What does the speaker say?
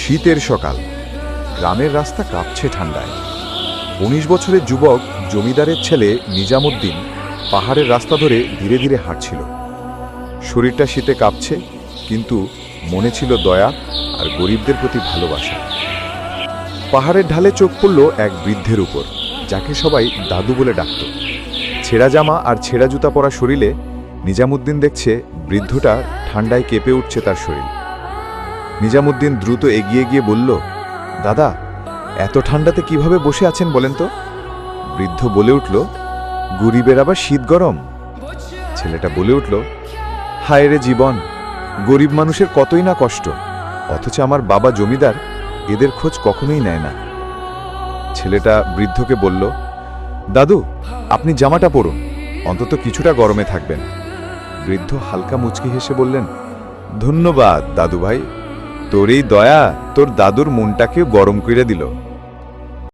শীতের সকাল, গ্রামের রাস্তা কাঁপছে ঠান্ডায়। ১৯ বছরের যুবক জমিদারের ছেলে নিজামুদ্দিন পাহাড়ের রাস্তা ধরে ধীরে ধীরে হাঁটছিল। শরীরটা শীতে কাঁপছে, কিন্তু মনে ছিল দয়া আর গরিবদের প্রতি ভালোবাসা। পাহাড়ের ঢালে চোখ পড়ল এক বৃদ্ধের উপর, যাকে সবাই দাদু বলে ডাকত। ছেঁড়া জামা আর ছেঁড়া জুতা পরা শরীরে নিজামুদ্দিন দেখছে বৃদ্ধটা ঠান্ডায় কেঁপে উঠছে তার শরীর। নিজামুদ্দিন দ্রুত এগিয়ে গিয়ে বলল, দাদা, এত ঠান্ডাতে কিভাবে বসে আছেন বলেন তো? বৃদ্ধ বলে উঠল, গরিবের আবার শীত গরম। ছেলেটা বলে উঠল, হায় রে জীবন, গরিব মানুষের কতই না কষ্ট, অথচ আমার বাবা জমিদার এদের খোঁজ কখনোই নেয় না। ছেলেটা বৃদ্ধকে বলল, দাদু, আপনি জামাটা পরুন, অন্তত কিছুটা গরমে থাকবেন। বৃদ্ধ হালকা মুচকি হেসে বললেন, ধন্যবাদ দাদু ভাই, তোর এই দয়া তোর দাদুর মনটাকে গরম করে দিল।